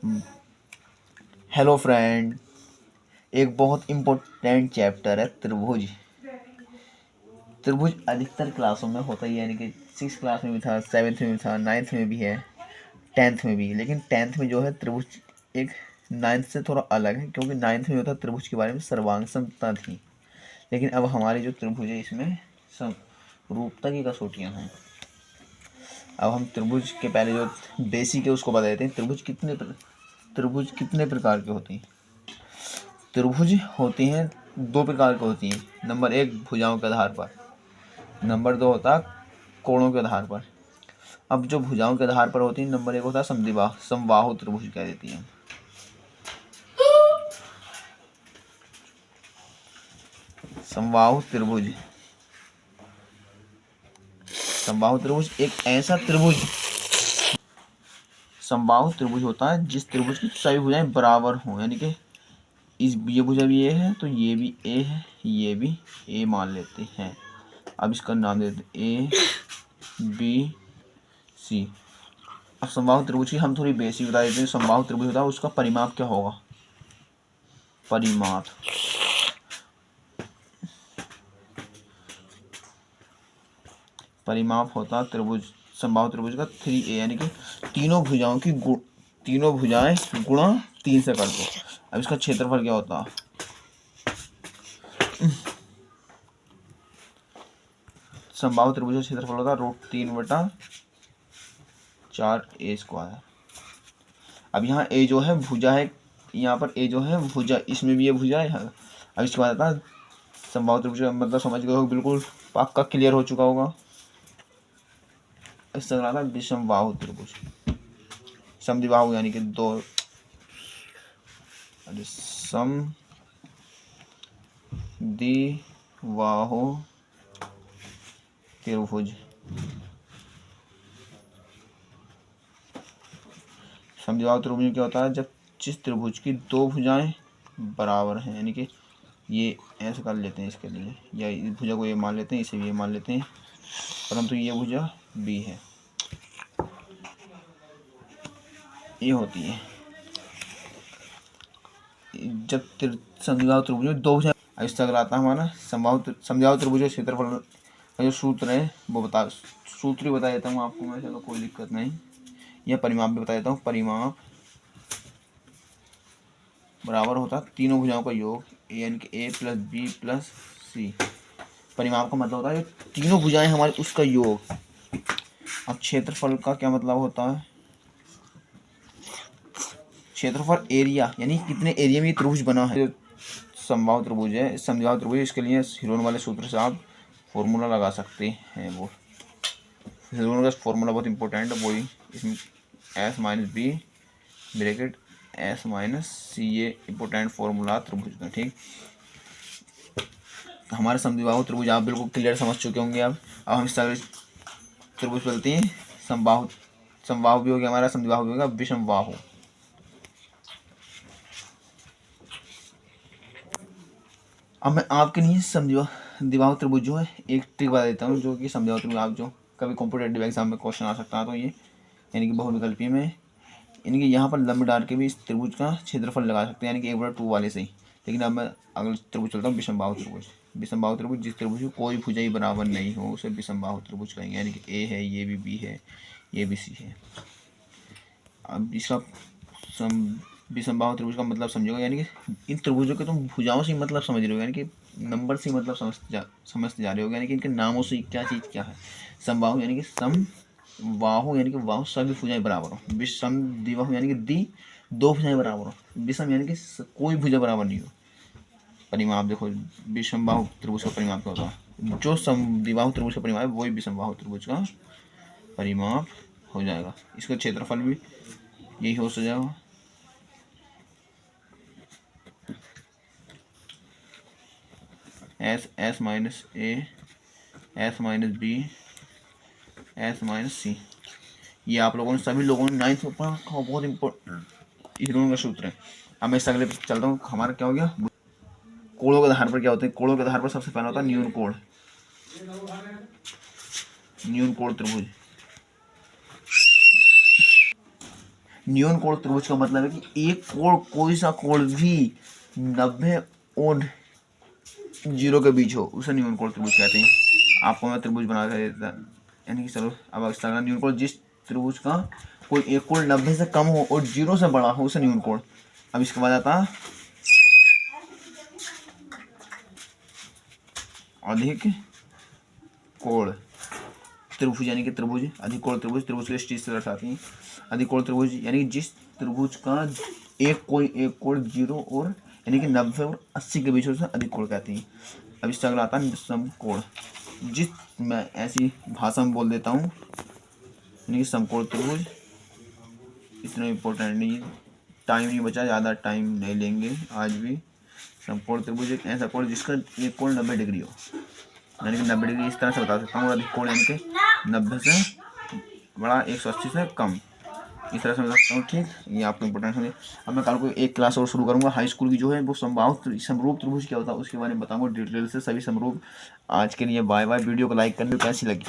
Hello friend, एक बहुत important chapter है त्रिभुज। त्रिभुज अधिकतर क्लासों में होता ही है, यानी कि 6 क्लास में भी था, 7th में भी था, 9th में भी है, 10th में भी। लेकिन 10th में जो है त्रिभुज एक 9th से थोड़ा अलग है, क्योंकि 9th में होता त्रिभुज के बारे में सर्वांग समता थी। लेकिन अब हमारी जो त्रिभुज है इसमें समरूपता की कसौटियाँ हैं। अब हम त्रिभुज के पहले जो बेसिक है उसको बता देते हैं। त्रिभुज कितने प्रकार के होते हैं? त्रिभुज होती हैं 2 प्रकार की होती हैं। नंबर 1 भुजाओं के आधार पर, नंबर 2 होता है कोणों के आधार पर। अब जो भुजाओं के आधार पर होती है, नंबर 1 होता है समबाहु त्रिभुज कह देती हैं। समबाहु त्रिभुज एक ऐसा त्रिभुज, समबाहु त्रिभुज होता है जिस त्रिभुज की सभी भुजाएं बराबर हों, यानी कि ये भुजा भी ए है तो ये भी ए है, ये भी ए मान लेते हैं। अब इसका नाम दे देते ए बी सी। अब समबाहु त्रिभुज की हम थोड़ी बेसिक बता देते हैं। समबाहु त्रिभुज होता है उसका परिमाप क्या होगा? परिमाप होता है समबाहु त्रिभुज का 3a, यानी कि तीनों भुजाएं गुणा 3 से कर दो। अब इसका क्षेत्रफल क्या होता है? समबाहु त्रिभुज का क्षेत्रफल होता है √3/4a²। अब यहाँ a जो है भुजा है, यहाँ पर a जो है भुजा, इसमें भी ये भुजा है। अब इसके बाद आता है समबाहु त्रिभुज का मतलब समझ गए हो, बिल्कुल पक्का क्लियर हो चुका होगा। इस तरह आता है विषमबाहु त्रिभुज। समद्विबाहु यानी कि समद्विबाहु त्रिभुज। समद्विबाहु त्रिभुज में क्या होता है? जब जिस त्रिभुज की 2 भुजाएं बराबर हैं, यानी कि ये ऐसे कर लेते हैं इसके लिए, या इस भुजा को ये मान लेते हैं, इसे भी ये मान लेते हैं, परंतु ये भुजा बी है, ये होती है जब समद्विबाहु त्रिभुज में 2 भुजाएं। इस तरह आता है हमारा समद्विबाहु त्रिभुज का क्षेत्रफल का जो सूत्र है वो सूत्र ही बता देता हूँ आपको मैं, चलो कोई दिक्कत नहीं। यह परिमाप भी बता देता हूँ। परिमाप बराबर होता है तीनों भुजाओं का योग, यानी कि a + b + c। परिमाप का मतलब होता है तीनों भुजाएं हमारी उसका योग। अब क्षेत्रफल का क्या मतलब होता है? क्षेत्रफल एरिया, यानी कितने एरिया में ये त्रिभुज बना है। समबाहु त्रिभुज है, समद्विबाहु त्रिभुज, इसके लिए हिरोन वाले सूत्र से आप फॉर्मूला लगा सकते हैं। वो हिरोन का फॉर्मूला बहुत इंपॉर्टेंट है, वही इसमें s - b bracket s - c, ये इंपॉर्टेंट फॉर्मूला त्रिभुज का। ठीक, हमारे समद्विबाहु त्रिभुज आप बिल्कुल क्लियर समझ चुके होंगे। अब हम इस तरह त्रिभुज बोलते हैं। समबाहु भी हो गया हमारा, समद्विबाहु भी होगा, विषमबाहु। अब मैं आपके लिए समद्विबाहु त्रिभुज जो है एक ट्रिक बता देता हूँ, जो कि समद्विबाहु त्रिभुज आप जो कभी कॉम्पिटेटिव एग्जाम में क्वेश्चन आ सकता है। तो ये यानी कि बहुविकल्पी में, यानी कि यहाँ पर लंब डाल के भी इस त्रिभुज का क्षेत्रफल लगा सकते हैं, यानी कि 1/2 वाले से ही। लेकिन अब मैं अगले त्रिभुज चलता हूँ, विषमबाहु त्रिभुज। विषमबाहु त्रिभुज जिस त्रिभुज की कोई भुजाएं बराबर नहीं हो उसे विषमबाहु त्रिभुज कहेंगे, यानी कि ए है, ये भी बी है, ये भी सी है। अब इसका विषमबाहु त्रिभुज का मतलब समझोगे, यानी कि इन त्रिभुजों के तुम भुजाओं से मतलब समझ रहे हो, यानी कि नंबर से मतलब समझते जा रहे हो, यानी कि इनके नामों से क्या चीज़ क्या है। समबाहु यानी कि समबाहु यानी कि बाहु सभी भुजाएं बराबर हो। विषमद्विबाहु यानी कि 2 भुजाएं बराबर हो। विषम यानी कि कोई भुजा बराबर नहीं हो। परिमाप देखो, विषमबाहु त्रिभुज का परिमाप क्या होता है? जो समद्विबाहु त्रिभुज का परिमाप है वही विषमबाहु त्रिभुज का परिमाप हो जाएगा। इसका क्षेत्रफल भी यही हो जाएगा। s - a, s - b, s - c। ये आप लोगों ने सभी लोगों ने 9th में पढ़ा, बहुत इम्पोर्टेंट हिरोन का सूत्र है। अब मैं इस अगले चलता हूँ। हमारा क्या हो गया? कोणों के आधार पर क्या होते हैं? कोणों के आधार पर सबसे पहला होता है न्यून कोण। न्यून कोण त्रिभुज, न्यून कोण त्रिभुज का मतलब है कि एक कोण, कोई सा कोण भी 90 और 0 के बीच हो, उसे न्यून कोण त्रिभुज कहते हैं। आपको मैं त्रिभुज बना कर देता, यानी कि चलो अब अगला न्यून कोण, जिस त्रिभुज का कोई एक कोण 90 से कम हो और 0 से बड़ा हो, उसे न्यून कोण। अब इसके बाद आता अधिक कोण त्रिभुज, यानी कि त्रिभुज अधिक कोण त्रिभुज, त्रिभुज के स्टेज से दर्शाती हैं। अधिक कोण त्रिभुज यानी कि जिस त्रिभुज का एक कोण 0 और यानी कि 90 और 80 के बीच से अधिक कोण कहती हैं। अब इससे अगला आता है समकोण, जिस मैं ऐसी भाषा में बोल देता हूँ, यानी कि समकोण त्रिभुज। इतना इम्पोर्टेंट नहीं है, टाइम नहीं बचा, ज़्यादा टाइम नहीं लेंगे आज भी। समकोण त्रिभुज एक ऐसा कोण जिसका एक कोण 90 डिग्री हो, यानी कि 90 डिग्री इस तरह से बता सकता हूँ। अधिक कोण यानी कि 90 से बड़ा 180 से कम, इस तरह से मैं सकता हूँ। ठीक, ये आपको इंपॉर्टेंट है। अब मैं कल को एक क्लास और शुरू करूँगा हाई स्कूल की, जो है वो समरूप त्रिभुज क्या होता है उसके बारे में बताऊँगा डिटेल से सभी समरूप। आज के लिए बाय बाय। वीडियो को लाइक करने कैसी लगी।